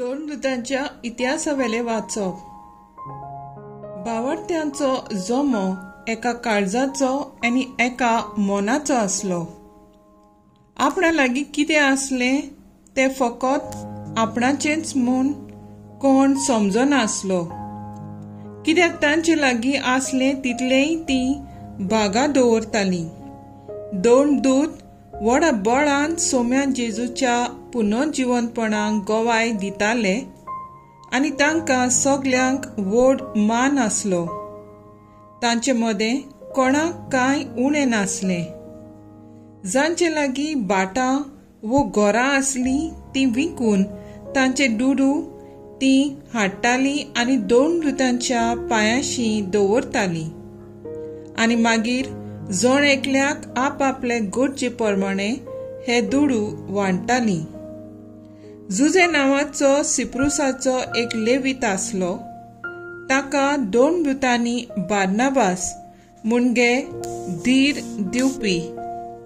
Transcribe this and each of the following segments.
दोन दुतांच्या इतिहासावेले वाचप. भावार्थ्यांचो जमो एका काळजाचो आनी एका मोनाचो आसलो. आपणा लागीं कितें आसलें तें फकत आपणाचेंच म्हूण कोण समजनासलो. कित्याक तांचे लागीं आसलें तितलेंय ती बागा दवरतालीं. दोन दूत व्हडा बळान सोम्या जेजूच्या पुनर्जिवंतपणाक गोवाय दिताले आनी तांकां सगल्यांक व्हड मान आसलो. तांचे मदें कोणाक कांय उणें नासलें. जांचे लागीं भाटां वो घरां आसलीं तीं विकून तांचे डुडू तीं हाडटालीं आनी दोन दुतांच्या पांयाशी दवरतालीं. आनी मागीर जण एकल्याक आपआपले गरजे प्रमाणे हे दुडू वांटतालीं. जुजे नांवाचो सिप्रुसाचो एक लेवीत आसलो. ताका दोन दुतांनी बार्नाबास मुणगे धीर दिवपी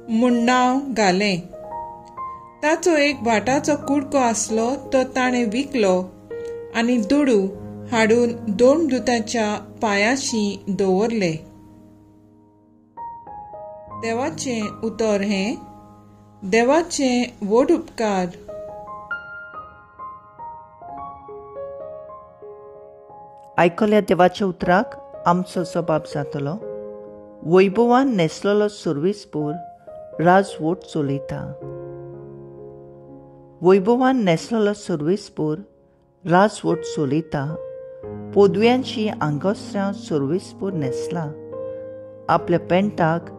म्हूण नांव घालें. ताचो एक भाटाचो कुडको आसलो तो ताणें विकलो आनी दुडू हाडून दोन दुतांच्या पांयाशी दवरले. देवाचें उतर हें. देवाचें व्हड उपकार. आयकल्या देवाच्या उतराक आमचो जबाब जातलो. वैभवान नेसलेलो सुरवेस्पूर राजवट चलयता. वैभवान नेसलेलो सुरवेस्पूर राजवट चलयता. पोदव्यांची आंगोस्त्रां सुरवेस्पूर नेसला. आपल्या पेंटाक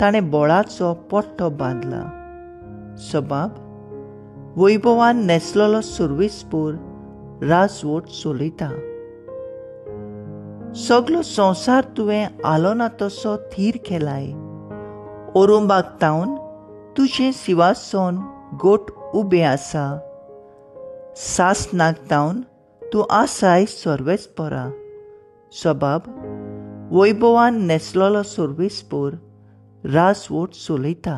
ताणें बोळाचो पोट्टो बांदला. सबाब वैभवान नेसलेलो सुरवेस्पूर राजवट चलयता. सगलो संवसार तुवें आलोना तसो थीर केलाय. ओरुंबाक तावन तुजें सिंहासन गोट उबें आसा. सासनाक तावन तूं आसाय सर्वेस्परा. सबाब वैभवान नेसलेलो सुरवेस्पूर राजवट चलयता.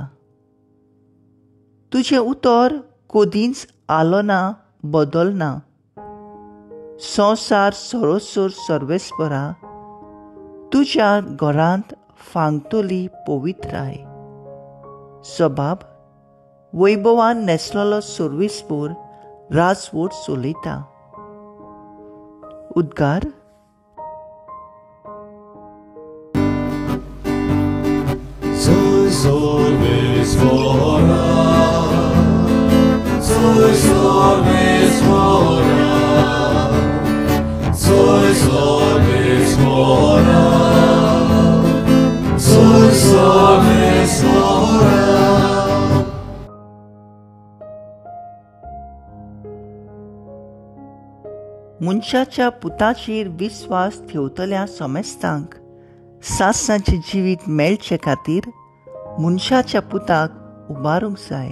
तुजें उतर कोदींच आलोना बदलना. संवसार सरोसोर सर्वेस्परा तुज्या घरांत फांगतोली पवित्राय. सबाब वैभवान नेसलेलो सुरवेस्पूर राजवट चलयता. उद्गार. मनशाच्या पुताचेर विस्वास ठेवतल्या सोमेस्तांक सासणाचें जिवीत मेळचे खातीर मनशाच्या पुताक उबारूंक जाय.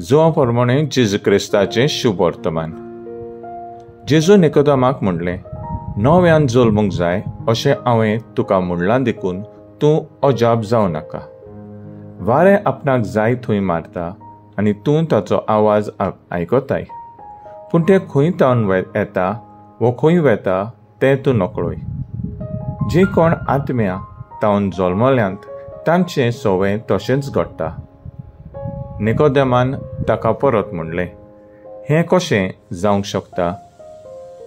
जोआ प्रमाणे जेजू क्रिस्ताचें शुभ वर्तमान. जेजू निकोदेमाक म्हणलें, नव्यान जल्मूंक जाय अशें हांवें तुका म्हणलां देखून तूं अजाप जावं नाका. वारें आपणाक जाय थंय मारता आनी तूं ताचो आवाज आयकताय, पूण तें खंय तावन येता वो खंय वेता तें तूं नकळोय. जे कोण आत्म्या तावन जल्मल्यांत तांचें सवय तशेंच घडटा. निकोदेमान ताका परत म्हणलें, हें कशें जावंक शकता?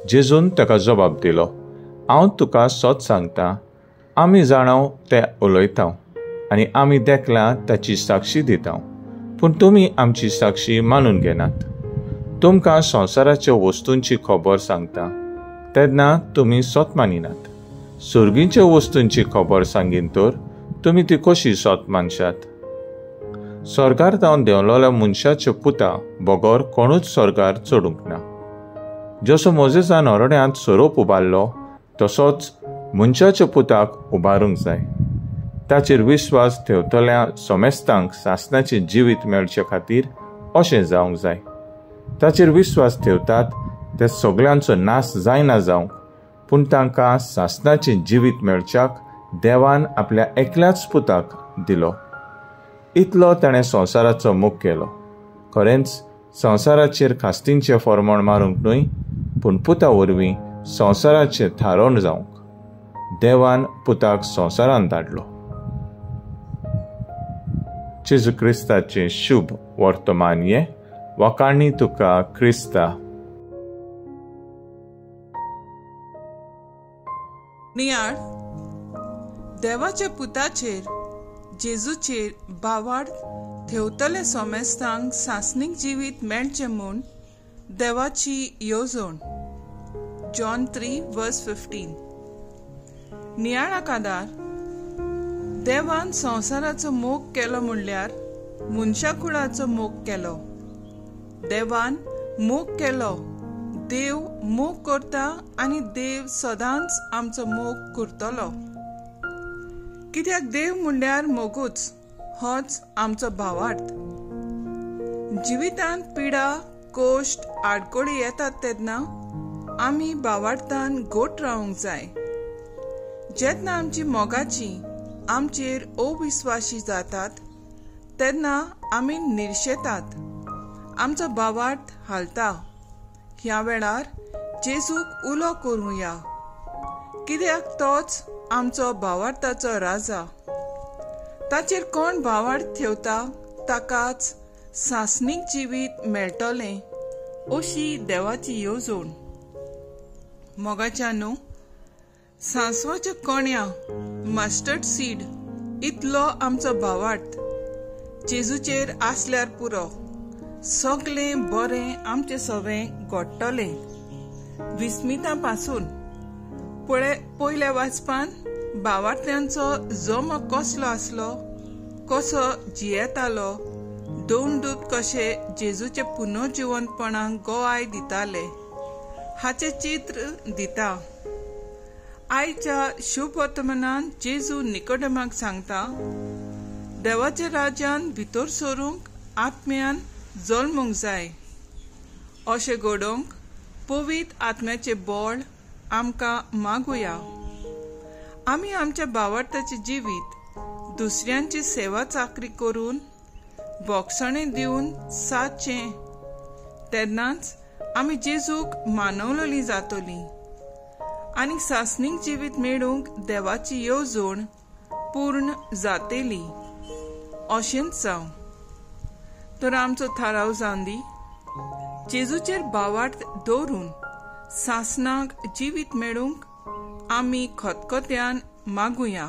जेजून ताका जबाब दिलो, हांव तुका सत सांगतां, आमी जाणाव तें उलयता आनी आमी देखल्यां ताची साक्षी दिता, पूण तुमी आमची साक्षी मानून घेनात. तुमकां संवसाराच्या वस्तूंची खबर सांगता तेन्ना तुमी सत मानिनात. सुर्गीच्या वस्तूंची खबर सांगीन तर तुमी ती कशी सत मानशात? स्वर्गार जावन देंवलोल्या मनशाच्या पुताक बोगोर कोणूच स्वर्गार चडूंक ना. जसो मोजेसान ओरड्यांत सोरोप उबारलो तसोच मनशाच्या पुताक उबारूंक जाय. ताचेर विस्वास ठेवतल्या सोमेस्तांक सासणाचे जिवीत मेळचे खातीर अशें जावंक जाय. ताचेर विस्वास ठेवतात ते सगळ्यांचो नाश जायना जावंक, पूण तांकां सासणाचें जिवीत मेळच्याक देवान आपल्या एकल्याच पुताक दिलो. इतलो ताणें संवसाराचो मोग केलो. खरेंच संवसाराचेर खास्तींचें फर्मोण मारूंक न्हय, पूण पुता वरवीं संवसाराचें थारोवन जावंक देवान पुताक संवसारांत धाडलो. जेजू क्रिस्ताचें शुभ वर्तमान हें वखाणी तुका क्रिस्ता. नियाळ देवाच्या पुताचेर जेजूचेर बावार्थ ठेवतले सोमेस्तांक सासणीक जिवीत मेळचें म्हूण देवाची येवजण. जॉन 3:15. नियाळाक आदार देवान संवसाराचो मोग केलो म्हणल्यार मनशा कुळाचो मोग केलो. देवान मोग केलो, देव मोग करता आनी देव सदांच आमचो मोग करतलो. कित्याक देव म्हणल्यार मोगूच, होच आमचो भावार्थ. जिवितांत पिडा, कोश्ट, आडकोळी येतात तेन्ना आमी भावार्थान गोट रावंक जाय. जेन्ना आमची मोगाची आमचेर अविस्वाशी जातात तेन्ना आमी निर्शेतात, आमचो भावार्थ हालता. ह्या वेळार जेजूक उलो करूया, कित्याक तोच आमचो भावार्थाचो राजा. ताचेर कोण भावार्थ ठेवता ताकाच सासणीक जिवीत मेळटलें अशी देवाची येवजण. मोगाच्यानो सांसवाच्या कोण्या मस्टर्ड सीड इतलो आमचो भावार्थ जेजूचेर आसल्यार पुरो. सगळें बरें आमचें सवें घडटलें. विस्मिता पासून पयल्या वाचपान भावार्थ्यांचो जमो कसलो आसलो, कसो जियेतालो, दोन दूत कशे जेजूचे पुनर्जिवंतपणाक गोवाय दिताले हाचे चित्र दिता. आयच्या शुभ वर्तमानान जेजू निकोडेमाक सांगता, देवाच्या राज्यान भितर सरूंक आत्म्यान जल्मूंक जाय. अशें घडोवंक पवित्र आत्म्याचे बळ आमकां मागुया. आमी आमच्या भावार्थाचे जिवीत दुसऱ्यांची सेवा चाकरी करून भोगसणें दिवन सादचें, तेन्नाच आमी जेजूक मानवलेली जातलीं आनी सासणीक जिवीत मेळूंक देवाची येवजण पूर्ण जातली. अशेंच जावं. तर आमचो थाराव जावन दी. जेजूचेर भावार्थ दवरून सासणाक जिवीत मेळूंक आमी खतखत्यान मागुया.